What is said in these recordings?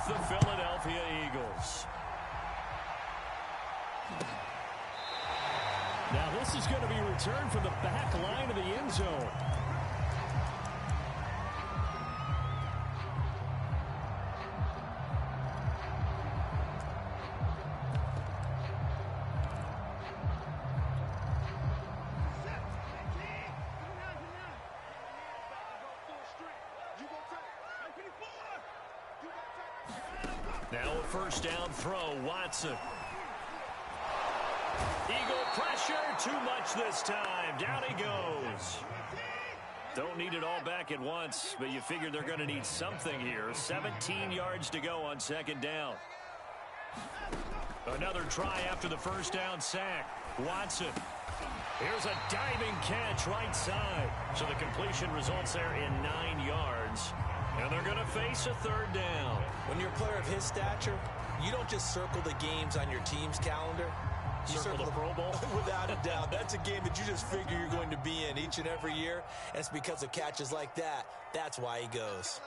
with the Philadelphia Eagles. Now this is going to be returned from the back line of the end zone. Now a first down throw, Watson. Eagle pressure, too much this time. Down he goes. Don't need it all back at once, but you figure they're going to need something here. 17 yards to go on second down. Another try after the first down sack. Watson. Here's a diving catch right side. So the completion results there in 9 yards. And they're going to face a third down. When you're a player of his stature, you don't just circle the games on your team's calendar. You circle the Pro Bowl? Without a doubt. That's a game that you just figure you're going to be in each and every year. And it's because of catches like that. That's why he goes.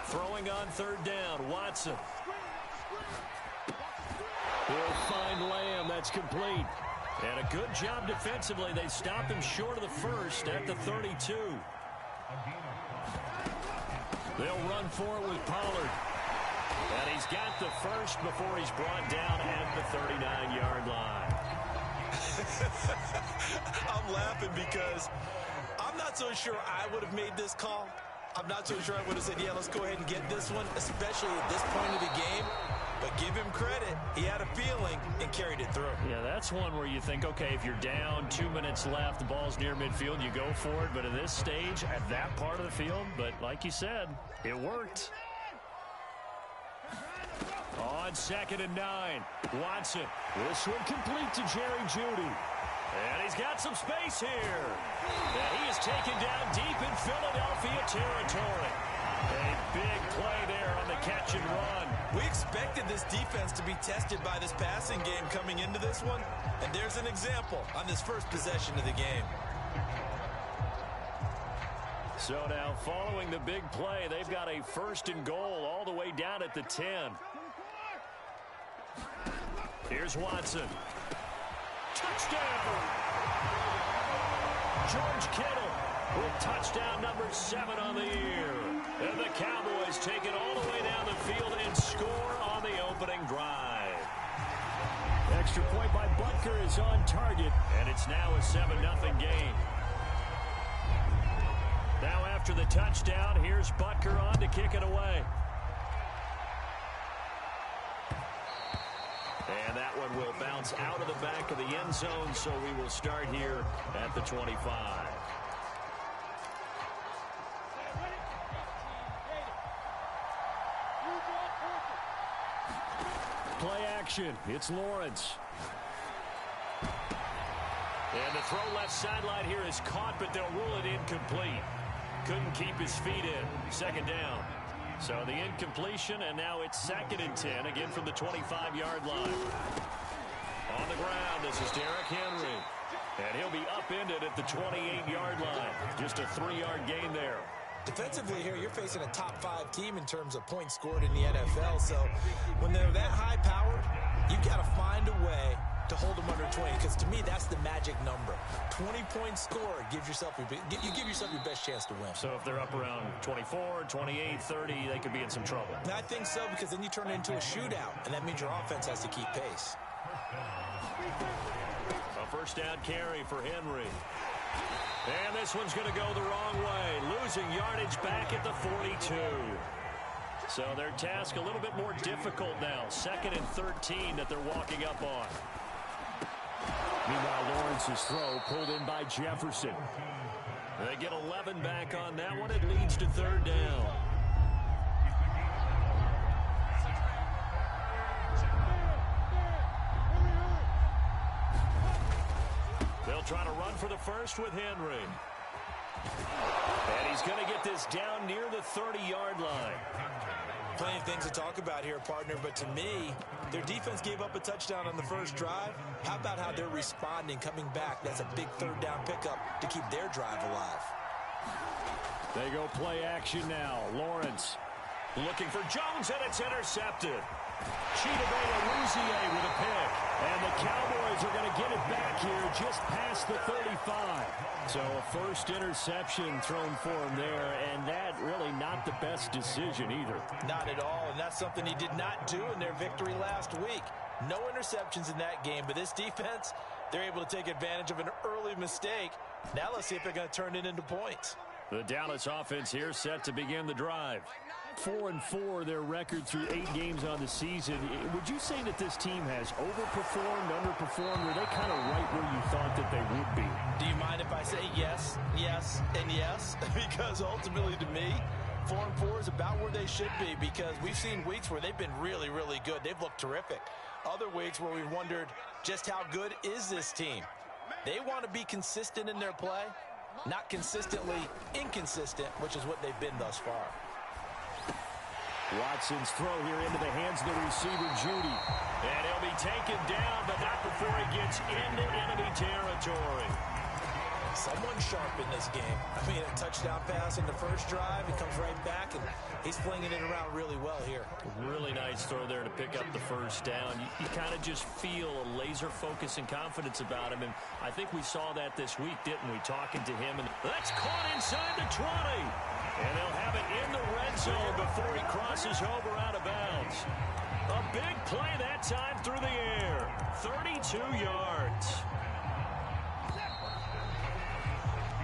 Throwing on third down, Watson. He'll find Lamb. That's complete. And a good job defensively. They stop him short of the first at the 32. They'll run for it with Pollard. And he's got the first before he's brought down at the 39-yard line. I'm laughing because I'm not so sure I would have made this call. I'm not so sure I would have said, yeah, let's go ahead and get this one, especially at this point of the game. But give him credit. He had a feeling and carried it through. Yeah, that's one where you think, okay, if you're down, 2 minutes left, the ball's near midfield, you go for it. But at this stage, at that part of the field, but like you said, it worked. On 2nd and 9, Watson. This one complete to Jerry Jeudy. And he's got some space here. And he is taken down deep in Philadelphia territory. A big play there on the catch and run. We expected this defense to be tested by this passing game coming into this one. And there's an example on this first possession of the game. So now following the big play, they've got a 1st and goal all the way down at the 10. Here's Watson. Touchdown! George Kittle with touchdown number 7 on the year. And the Cowboys take it all the way down the field and score on the opening drive. Extra point by Butker is on target, and it's now a 7-0 game. Now after the touchdown, here's Butker on to kick it away. And that one will bounce out of the back of the end zone, so we will start here at the 25. Play action. It's Lawrence. And the throw left sideline here is caught, but they'll rule it incomplete. Couldn't keep his feet in. 2nd down. So the incompletion, and now it's 2nd and 10, again from the 25-yard line. On the ground, this is Derrick Henry. And he'll be upended at the 28-yard line. Just a 3-yard gain there. Defensively here, you're facing a top-5 team in terms of points scored in the NFL. So when they're that high-powered, you've got to find a way to hold them under 20, because to me, that's the magic number. 20-point score gives yourself you give yourself your best chance to win. So if they're up around 24, 28, 30, they could be in some trouble. And I think so, because then you turn it into a shootout, and that means your offense has to keep pace. A 1st down carry for Henry. And this one's going to go the wrong way, losing yardage back at the 42. So their task a little bit more difficult now. 2nd and 13 that they're walking up on. Meanwhile, Lawrence's throw pulled in by Jefferson. They get 11 back on that one. It leads to 3rd down. They'll try to run for the first with Henry. And he's going to get this down near the 30-yard line. Plenty of things to talk about here, partner, but to me, their defense gave up a touchdown on the first drive. How about how they're responding, coming back? That's a big 3rd down pickup to keep their drive alive. They go play action now. Lawrence. Looking for Jones, and it's intercepted. Chidobe with a pick. And the Cowboys are going to get it back here just past the 35. So a first interception thrown for him there, and that really not the best decision either. Not at all, and that's something he did not do in their victory last week. No interceptions in that game, but this defense, they're able to take advantage of an early mistake. Now let's see if they're going to turn it into points. The Dallas offense here set to begin the drive. 4-4 their record through 8 games on the season. Would you say that this team has overperformed, underperformed, or are they kind of right where you thought that they would be? Do you mind if I say yes, yes, and yes? Because ultimately to me, 4-4 is about where they should be, because we've seen weeks where they've been really, really good. They've looked terrific. Other weeks where we've wondered just how good is this team. They want to be consistent in their play, not consistently inconsistent, which is what they've been thus far. Watson's throw here into the hands of the receiver, Judy. And he'll be taken down, but not before he gets into enemy territory. Someone sharp in this game. I mean, a touchdown pass in the first drive. He comes right back, and he's flinging it around really well here. Really nice throw there to pick up the first down. You kind of just feel a laser focus and confidence about him, and I think we saw that this week, didn't we, talking to him. And that's caught inside the 20. And they'll have it in the red zone before he crosses over out of bounds. A big play that time through the air. 32 yards.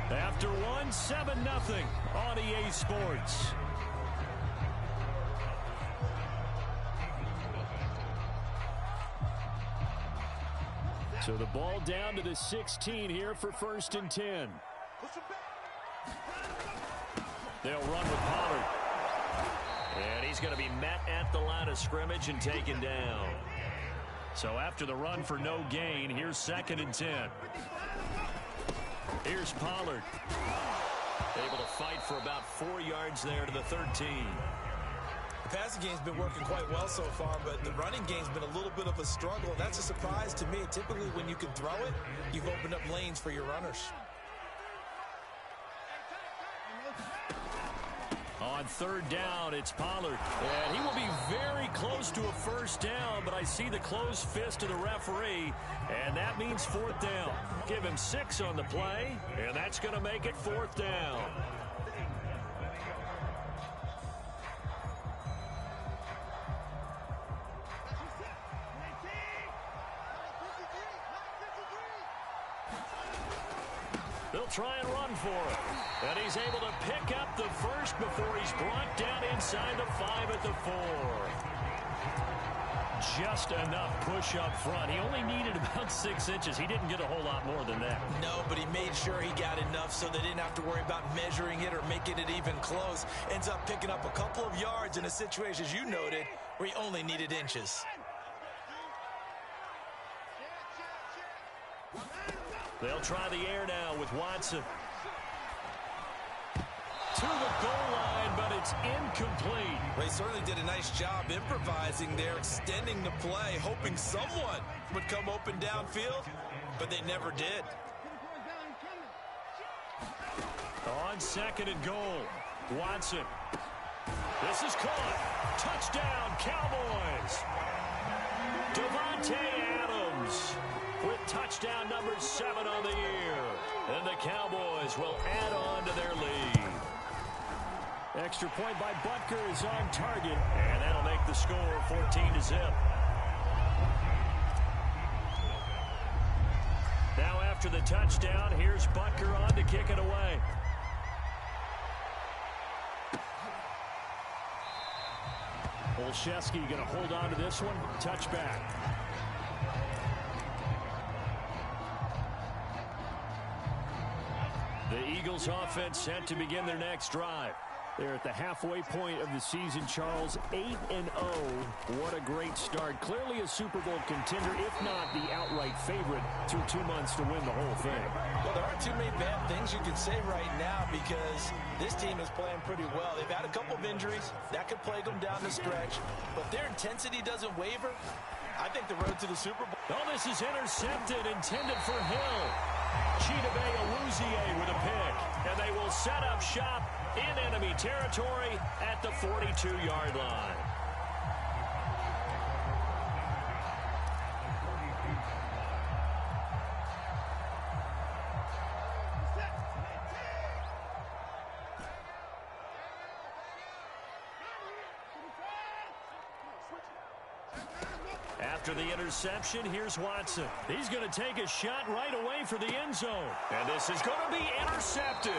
After one, 7-0 on EA Sports. So the ball down to the 16 here for 1st and 10. They'll run with Pollard. And he's going to be met at the line of scrimmage and taken down. So after the run for no gain, here's 2nd and 10. Here's Pollard. Able to fight for about 4 yards there to the 13. The passing game's been working quite well so far, but the running game's been a little bit of a struggle. That's a surprise to me. Typically, when you can throw it, you've opened up lanes for your runners. On 3rd down, it's Pollard. And he will be very close to a first down, but I see the closed fist of the referee, and that means 4th down. Give him 6 on the play, and that's going to make it 4th down. They'll try and run for it. And he's able to pick up the first before he's brought down inside the 5 at the 4. Just enough push up front. He only needed about 6 inches. He didn't get a whole lot more than that. No, but he made sure he got enough so they didn't have to worry about measuring it or making it even close. Ends up picking up a couple of yards in a situation, as you noted, where he only needed inches. They'll try the air now with Watson. To the goal line, but it's incomplete. They certainly did a nice job improvising there, extending the play, hoping someone would come open downfield, but they never did. On 2nd and goal, Watson. This is caught. Touchdown, Cowboys. Devontae Adams with touchdown number 7 on the year. And the Cowboys will add on to their lead. Extra point by Butker is on target, and that'll make the score 14-0. Now after the touchdown, here's Butker on to kick it away. Olszewski going to hold on to this one. Touchback. The Eagles offense set to begin their next drive. They're at the halfway point of the season, Charles. 8-0. What a great start. Clearly a Super Bowl contender, if not the outright favorite, through 2 months to win the whole thing. Well, there aren't too many bad things you can say right now because this team is playing pretty well. They've had a couple of injuries. That could plague them down the stretch. But their intensity doesn't waver. I think the road to the Super Bowl. Oh, this is intercepted, intended for Hill. Chidobe with a pick. And they will set up shop in enemy territory at the 42-yard line. After the interception, here's Watson. He's going to take a shot right away for the end zone. And this is going to be intercepted.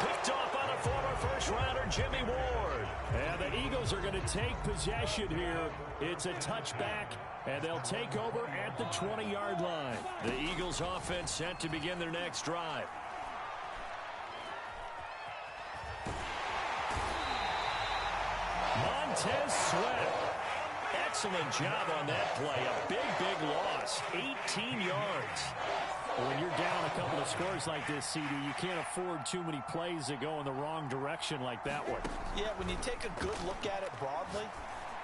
Picked off by the former first-rounder Jimmy Ward. And the Eagles are going to take possession here. It's a touchback, and they'll take over at the 20-yard line. The Eagles offense set to begin their next drive. Montez Sweat. Excellent job on that play. A big loss. 18 yards. When you're down a couple of scores like this, CD, you can't afford too many plays that go in the wrong direction like that one. Yeah, when you take a good look at it broadly,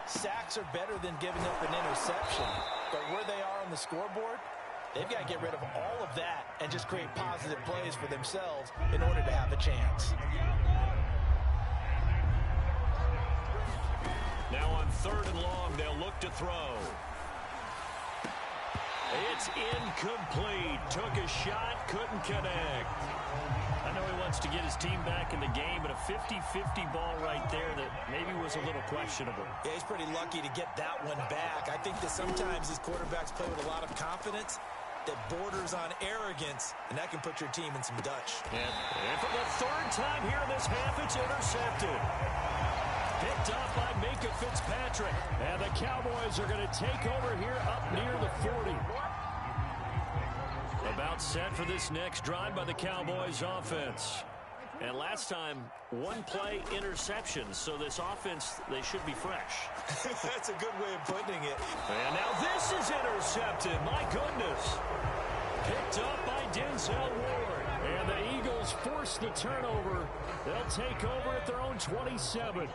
sacks are better than giving up an interception. But where they are on the scoreboard, they've got to get rid of all of that and just create positive plays for themselves in order to have a chance. Now on 3rd and long, they'll look to throw. It's incomplete. Took a shot, couldn't connect. I know he wants to get his team back in the game, but a 50-50 ball right there that maybe was a little questionable. Yeah, he's pretty lucky to get that one back. I think that sometimes these quarterbacks play with a lot of confidence that borders on arrogance, and that can put your team in some Dutch. And for the 3rd time here in this half, it's intercepted. Picked off by Minka Fitzpatrick. And the Cowboys are going to take over here up near the 40. About set for this next drive by the Cowboys offense. And last time, one play interceptions. So this offense, they should be fresh. That's a good way of putting it. And now this is intercepted. My goodness. Picked up by Denzel Ward. And the Eagles force the turnover. They'll take over at their own 27.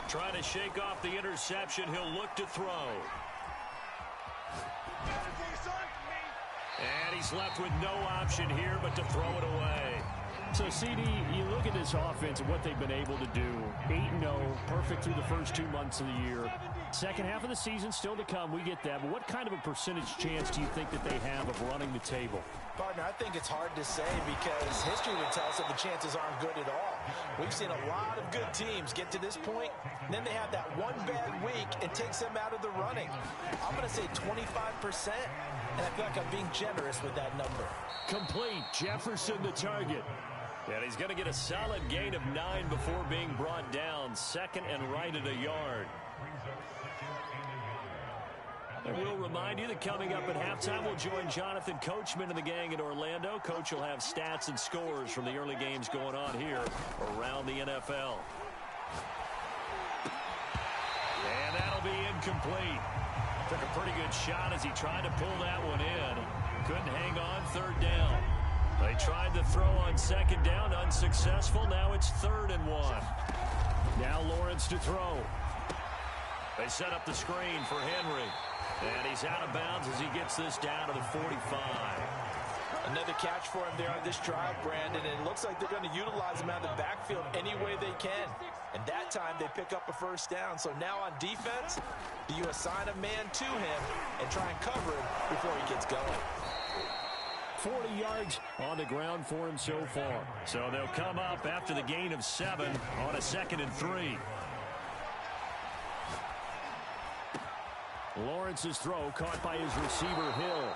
Trying to shake off the interception. He'll look to throw. And he's left with no option here but to throw it away. So, CD, you look at this offense and what they've been able to do. 8-0, perfect through the first 2 months of the year. Second half of the season still to come. We get that. But what kind of a percentage chance do you think that they have of running the table? Partner, I think it's hard to say because history would tell us that the chances aren't good at all. We've seen a lot of good teams get to this point, and then they have that one bad week and takes them out of the running. I'm going to say 25%, and I feel like I'm being generous with that number. Complete. Jefferson the target. And he's going to get a solid gain of 9 before being brought down. 2nd and right at a yard. I will remind you that coming up at halftime, we'll join Jonathan Coachman and the gang in Orlando. Coach will have stats and scores from the early games going on here around the NFL. And that'll be incomplete. Took a pretty good shot as he tried to pull that one in. Couldn't hang on 3rd down. They tried to throw on 2nd down, unsuccessful. Now it's 3rd and 1. Now Lawrence to throw. They set up the screen for Henry. And he's out of bounds as he gets this down to the 45. Another catch for him there on this drive, Brandon, and it looks like they're going to utilize him out of the backfield any way they can. And that time they pick up a 1st down. So now on defense, do you assign a man to him and try and cover him before he gets going? 40 yards on the ground for him so far. So they'll come up after the gain of 7 on a 2nd and 3. Lawrence's throw caught by his receiver, Hill.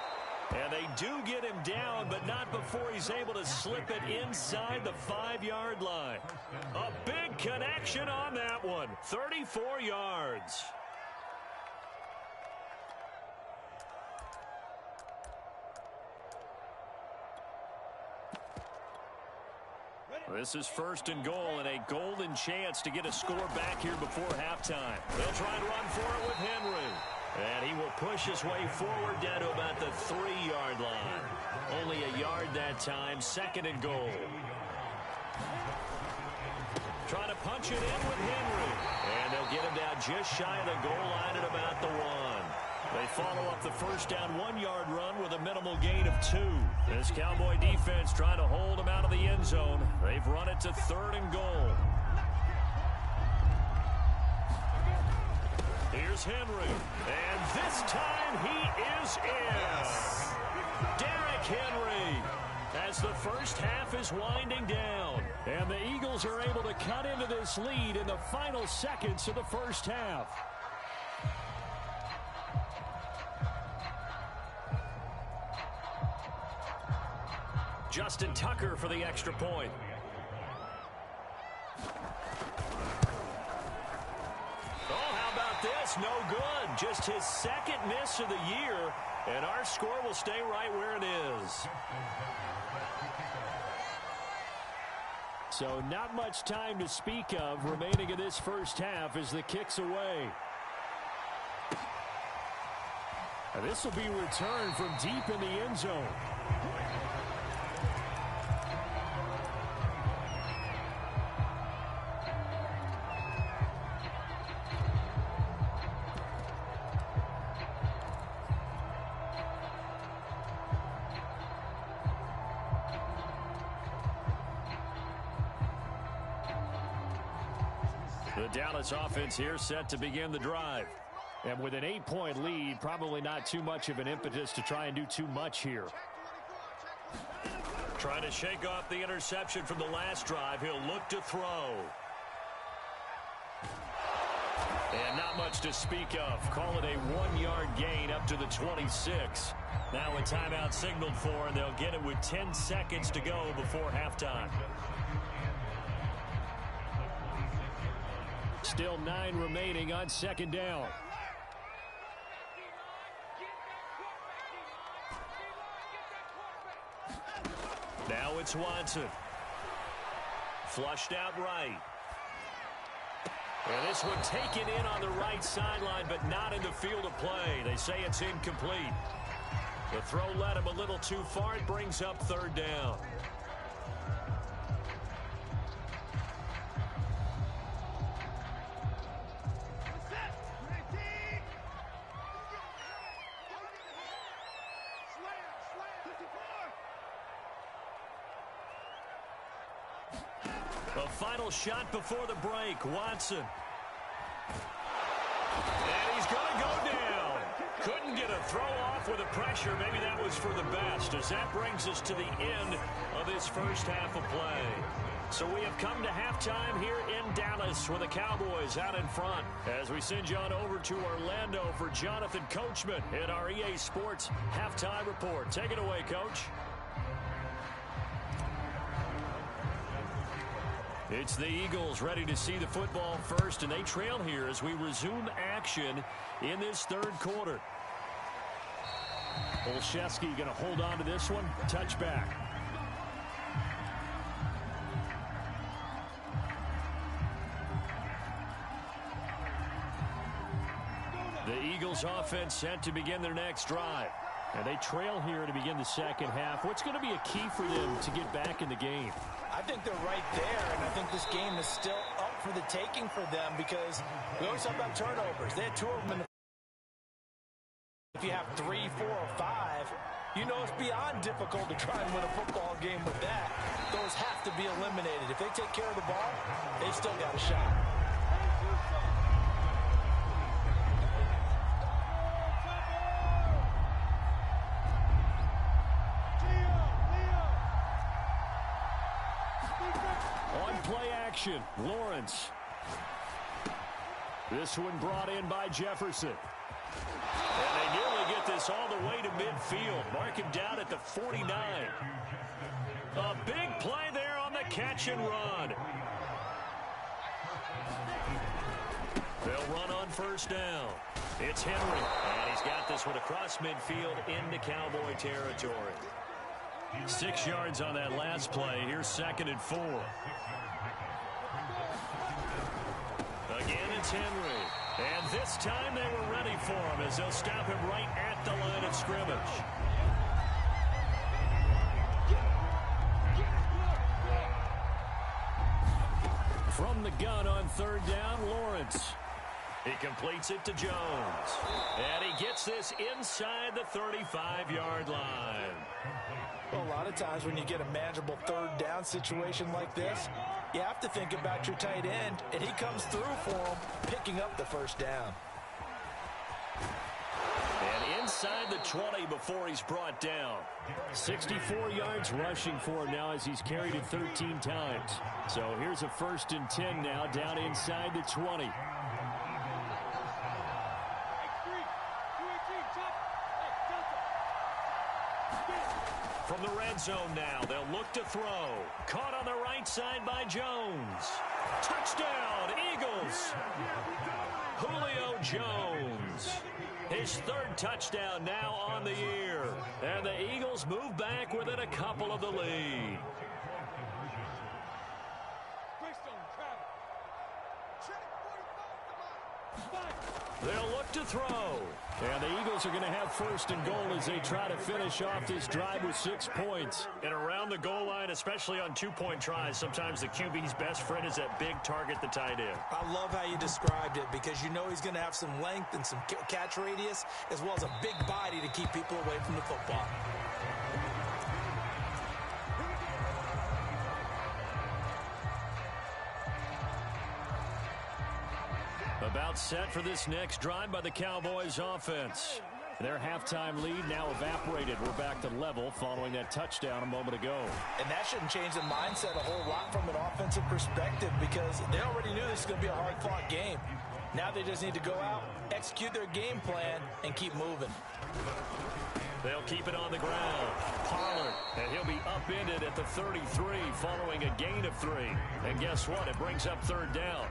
And they do get him down, but not before he's able to slip it inside the 5-yard line. A big connection on that one. 34 yards. This is 1st and goal and a golden chance to get a score back here before halftime. They'll try and run for it with Henry. And he will push his way forward down to about the 3-yard line. Only a yard that time. 2nd and goal. Trying to punch it in with Henry. And they'll get him down just shy of the goal line at about the 1. They follow up the first down 1-yard run with a minimal gain of 2. This Cowboy defense trying to hold them out of the end zone. They've run it to 3rd and goal. Here's Henry. And this time he is in. Yes. Derrick Henry as the first half is winding down. And the Eagles are able to cut into this lead in the final seconds of the first half. Justin Tucker for the extra point. Oh, how about this? No good. Just his second miss of the year, and our score will stay right where it is. So not much time to speak of remaining in this first half as the kick's away. And this will be returned from deep in the end zone. The Dallas offense here set to begin the drive. And with an 8-point lead, probably not too much of an impetus to try and do too much here. Trying to shake off the interception from the last drive. He'll look to throw. And not much to speak of. Call it a 1-yard gain up to the 26. Now a timeout signaled for, and they'll get it with 10 seconds to go before halftime. Still 9 remaining on second down. Now it's Watson. Flushed out right. And this one taken in on the right sideline, but not in the field of play. They say it's incomplete. The throw led him a little too far. It brings up 3rd down. A final shot before the break. Watson. And he's going to go down. Couldn't get a throw off with the pressure. Maybe that was for the best, as that brings us to the end of this first half of play. So we have come to halftime here in Dallas with the Cowboys out in front. As we send you on over to Orlando for Jonathan Coachman in our EA Sports Halftime Report. Take it away, Coach. It's the Eagles ready to see the football first, and they trail here as we resume action in this 3rd quarter. Olszewski going to hold on to this one. Touchback. The Eagles offense set to begin their next drive. And they trail here to begin the second half. What's going to be a key for them to get back in the game? I think they're right there, and I think this game is still up for the taking for them because we always talk about turnovers. They had 2 of them in the if you have 3, 4, or 5, you know it's beyond difficult to try and win a football game with that. Those have to be eliminated. If they take care of the ball, they've still got a shot. Lawrence. This one brought in by Jefferson. And they nearly get this all the way to midfield. Mark him down at the 49. A big play there on the catch and run. They'll run on first down. It's Henry. And he's got this one across midfield into Cowboy territory. 6 yards on that last play. Here's 2nd and 4. Again, it's Henry. And this time they were ready for him as they'll stop him right at the line of scrimmage. From the gun on 3rd down, Lawrence. He completes it to Jones. And he gets this inside the 35-yard line. Well, a lot of times when you get a manageable third down situation like this, you have to think about your tight end, and he comes through for him, picking up the first down. And inside the 20 before he's brought down. 64 yards rushing for him now as he's carried it 13 times. So here's a 1st and 10 now down inside the 20. From the red zone now, they'll look to throw. Caught on the right side by Jones. Touchdown, Eagles! Julio Jones. His 3rd touchdown now on the year. And the Eagles move back within a couple of the lead. They'll look to throw. And the Eagles are going to have 1st and goal as they try to finish off this drive with 6 points. And around the goal line, especially on 2-point tries, sometimes the QB's best friend is that big target, the tight end. I love how you described it because you know he's going to have some length and some catch radius as well as a big body to keep people away from the football. About set for this next drive by the Cowboys offense. Their halftime lead now evaporated. We're back to level following that touchdown a moment ago. And that shouldn't change the mindset a whole lot from an offensive perspective because they already knew this was going to be a hard-fought game. Now they just need to go out, execute their game plan, and keep moving. They'll keep it on the ground. Pollard, and he'll be upended at the 33 following a gain of 3. And guess what? It brings up 3rd down.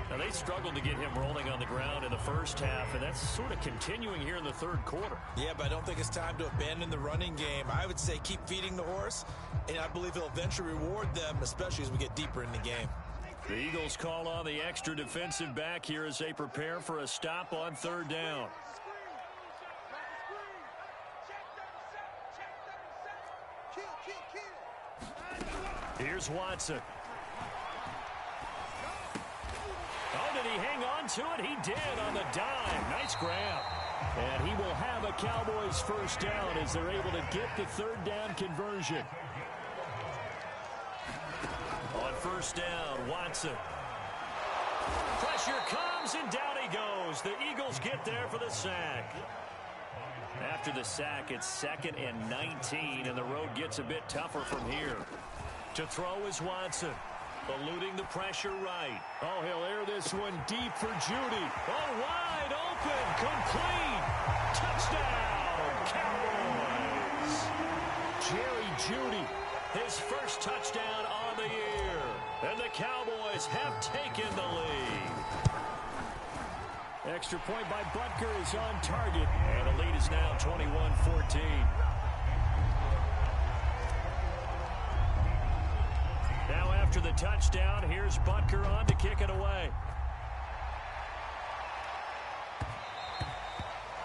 Now, they struggled to get him rolling on the ground in the first half, and that's sort of continuing here in the 3rd quarter. Yeah, but I don't think it's time to abandon the running game. I would say keep feeding the horse, and I believe he'll eventually reward them, especially as we get deeper in the game. The Eagles call on the extra defensive back here as they prepare for a stop on 3rd down. Here's Watson. Oh, did he hang on to it? He did on the dime. Nice grab. And he will have a Cowboys 1st down as they're able to get the 3rd down conversion. On 1st down, Watson. Pressure comes, and down he goes. The Eagles get there for the sack. After the sack, it's 2nd and 19, and the road gets a bit tougher from here. To throw is Watson. Eluding the pressure right. Oh, he'll air this one deep for Judy. Oh, wide open. Complete. Touchdown, Cowboys. Jerry Judy. His 1st touchdown on the year. And the Cowboys have taken the lead. Extra point by Butker is on target. And the lead is now 21-14. Now after the touchdown, here's Butker on to kick it away.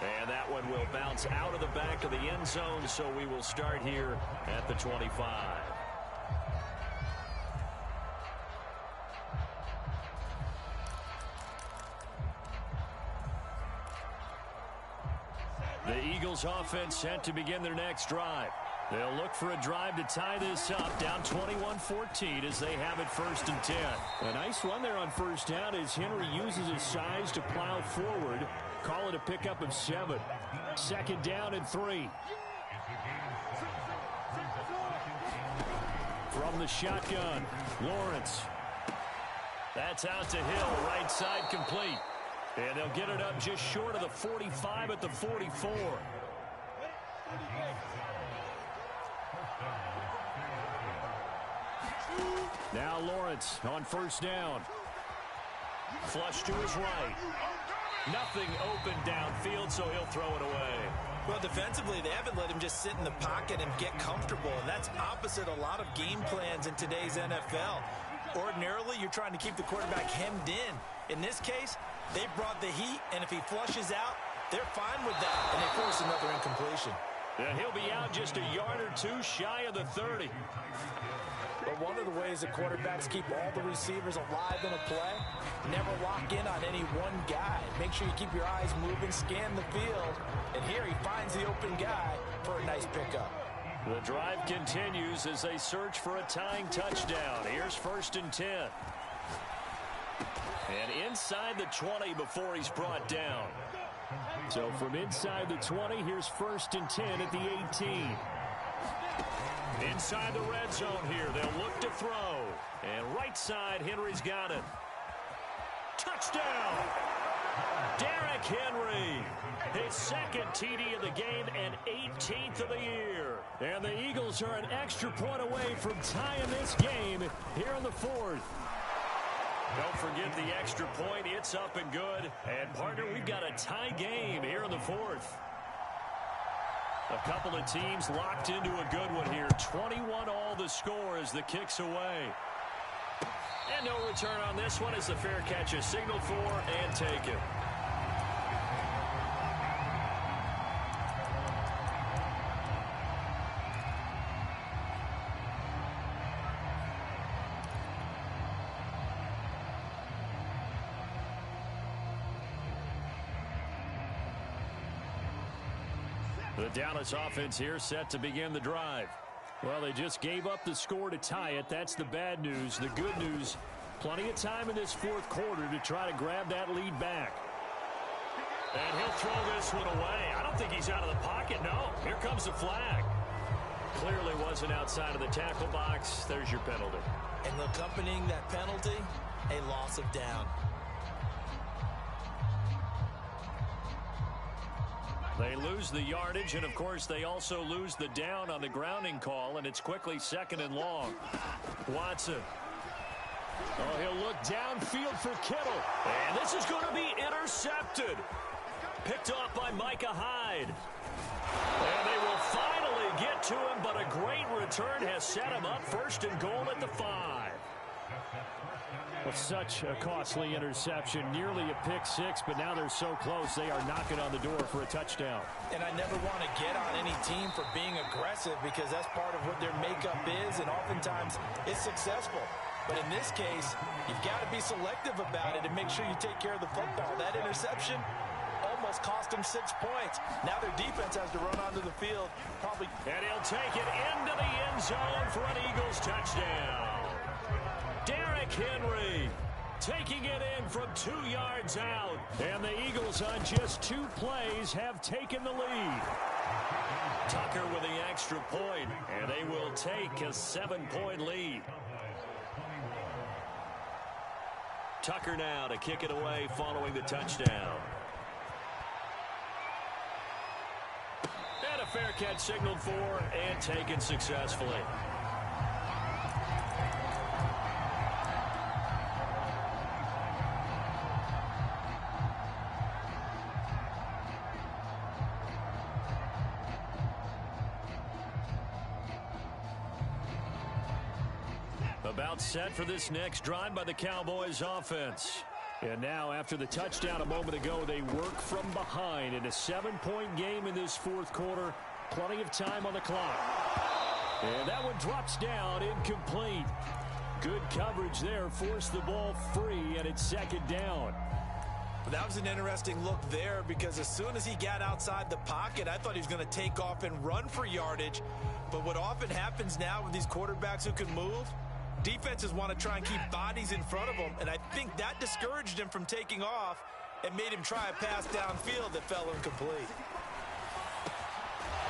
And that one will bounce out of the back of the end zone, so we will start here at the 25. The Eagles offense set to begin their next drive. They'll look for a drive to tie this up, down 21-14 as they have it 1st and 10. A nice run there on 1st down as Henry uses his size to plow forward. Call it a pickup of 7. 2nd down and 3. From the shotgun, Lawrence. That's out to Hill, right side complete. And they'll get it up just short of the 45 at the 44. Now Lawrence on 1st down. Flush to his right. Nothing open downfield, so he'll throw it away. Well, defensively, they haven't let him just sit in the pocket and get comfortable, and that's opposite a lot of game plans in today's NFL. Ordinarily, you're trying to keep the quarterback hemmed in. In this case, they brought the heat, and if he flushes out, they're fine with that, and they force another incompletion. And he'll be out just a yard or two shy of the 30. But one of the ways that quarterbacks keep all the receivers alive in a play, never lock in on any one guy. Make sure you keep your eyes moving, scan the field, and here he finds the open guy for a nice pickup. The drive continues as they search for a tying touchdown. Here's 1st and 10. And inside the 20 before he's brought down. So from inside the 20, here's 1st and 10 at the 18. Inside the red zone here, they'll look to throw. And right side, Henry's got it. Touchdown! Derrick Henry, his 2nd TD of the game and 18th of the year. And the Eagles are an extra point away from tying this game here in the 4th. Don't forget the extra point. It's up and good. And, partner, we've got a tie game here in the 4th. A couple of teams locked into a good one here. 21 all the score as the kick's away. And no return on this one as the fair catch is signaled for and taken. The Dallas offense here set to begin the drive. Well, they just gave up the score to tie it. That's the bad news. The good news, plenty of time in this 4th quarter to try to grab that lead back. And he'll throw this one away. I don't think he's out of the pocket, no. Here comes the flag. Clearly wasn't outside of the tackle box. There's your penalty. And accompanying that penalty, a loss of down. They lose the yardage, and, of course, they also lose the down on the grounding call, and it's quickly 2nd and long. Watson. Oh, he'll look downfield for Kittle. And this is going to be intercepted. Picked off by Micah Hyde. And they will finally get to him, but a great return has set him up 1st and goal at the 5. Well, such a costly interception, nearly a pick-6, but now they're so close they are knocking on the door for a touchdown. And I never want to get on any team for being aggressive because that's part of what their makeup is, and oftentimes it's successful. But in this case, you've got to be selective about it and make sure you take care of the football. That interception almost cost them 6 points. Now their defense has to run onto the field. And he'll take it into the end zone for an Eagles touchdown. Derrick Henry taking it in from 2 yards out. And the Eagles on just 2 plays have taken the lead. Tucker with the extra point, and they will take a 7-point lead. Tucker now to kick it away following the touchdown. And a fair catch signaled for and taken successfully. About set for this next drive by the Cowboys offense. And now, after the touchdown a moment ago, they work from behind in a 7-point game in this 4th quarter. Plenty of time on the clock. And that one drops down, incomplete. Good coverage there, forced the ball free, and it's 2nd down. That was an interesting look there because as soon as he got outside the pocket, I thought he was going to take off and run for yardage. But what often happens now with these quarterbacks who can move, defenses want to try and keep bodies in front of them, and I think that discouraged him from taking off and made him try a pass downfield that fell incomplete.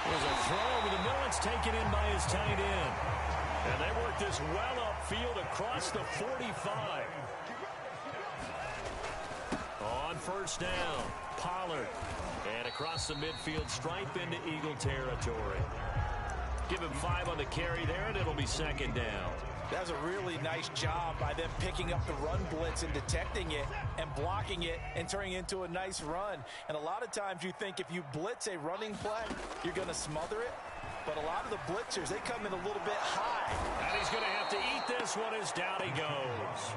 There's a throw over the middle. It's taken in by his tight end. And they work this well upfield across the 45. On 1st down, Pollard. And across the midfield stripe into Eagle territory. Give him 5 on the carry there, and it'll be 2nd down. That was a really nice job by them picking up the run blitz and detecting it and blocking it and turning it into a nice run. And a lot of times you think if you blitz a running play, you're going to smother it. But a lot of the blitzers, they come in a little bit high. And he's going to have to eat this one as down he goes.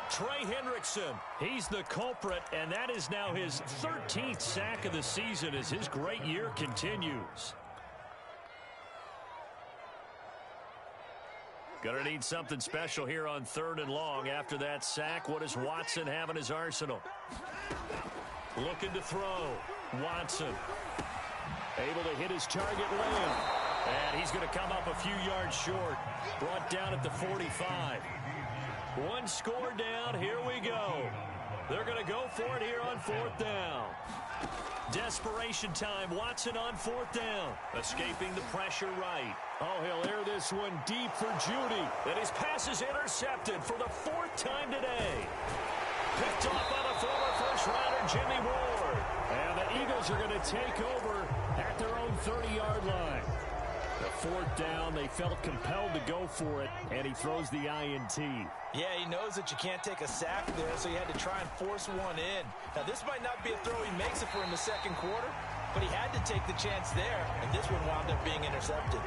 Trey Hendrickson, he's the culprit, and that is now his 13th sack of the season as his great year continues. Going to need something special here on 3rd and long. After that sack, what does Watson have in his arsenal? Looking to throw. Watson. Able to hit his target Lamb. And he's going to come up a few yards short. Brought down at the 45. One score down. Here we go. They're going to go for it here on 4th down. Desperation time. Watson on 4th down. Escaping the pressure right. Oh, he'll air this one deep for Judy. And his pass is intercepted for the 4th time today. Picked off by the former first-rounder Jimmy Ward. And the Eagles are going to take over at their own 30-yard line. The 4th down, they felt compelled to go for it, and he throws the INT. Yeah, he knows that you can't take a sack there, so he had to try and force one in. Now, this might not be a throw he makes if we're in the 2nd quarter, but he had to take the chance there, and this one wound up being intercepted.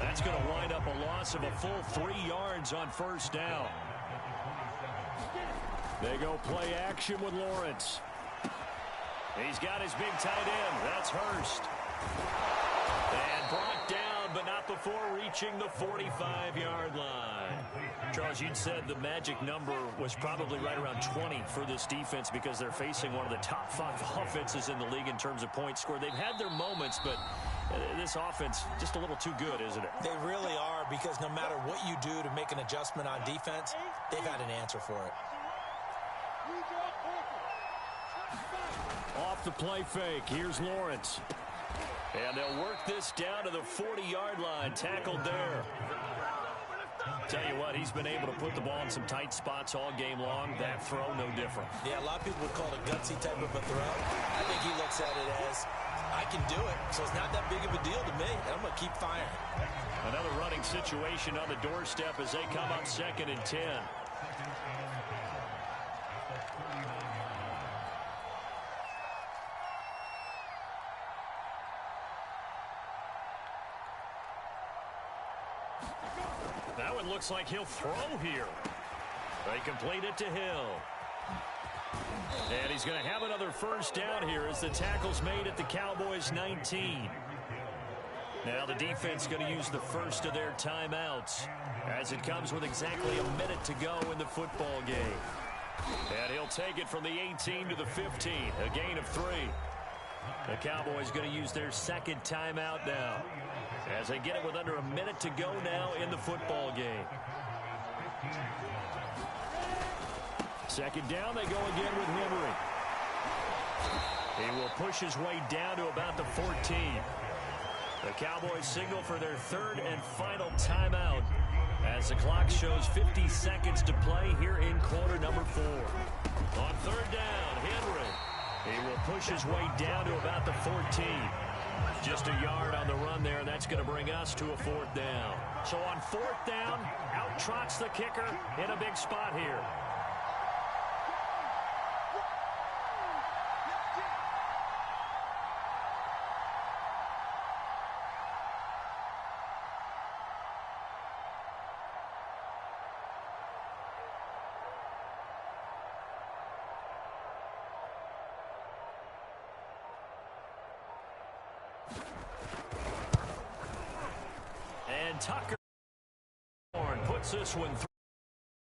That's going to wind up a loss of a full 3 yards on 1st down. They go play action with Lawrence. He's got his big tight end. That's Hurst. And brought down, but not before reaching the 45-yard line. Charles, you'd said the magic number was probably right around 20 for this defense because they're facing one of the top 5 offenses in the league in terms of points scored. They've had their moments, but this offense just a little too good, isn't it? They really are, because no matter what you do to make an adjustment on defense, they've had an answer for it. Off the play fake. Here's Lawrence. And they'll work this down to the 40-yard line. Tackled there. Tell you what, he's been able to put the ball in some tight spots all game long. That throw, no different. Yeah, a lot of people would call it a gutsy type of a throw. I think he looks at it as, I can do it, so it's not that big of a deal to me, and I'm going to keep firing. Another running situation on the doorstep as they come up 2nd and 10. That one looks like he'll throw here. They complete it to Hill. And he's going to have another 1st down here as the tackle's made at the Cowboys' 19. Now the defense going to use the first of their timeouts as it comes with exactly a minute to go in the football game. And he'll take it from the 18 to the 15, a gain of 3. The Cowboys going to use their 2nd timeout now as they get it with under a minute to go now in the football game. 2nd down, they go again with Henry. He will push his way down to about the 14. The Cowboys signal for their 3rd and final timeout as the clock shows 50 seconds to play here in quarter number 4. On 3rd down, Henry. He will push his way down to about the 14. Just a yard on the run there, and that's going to bring us to a 4th down. So on 4th down, out trots the kicker in a big spot here. And Tucker puts this one through.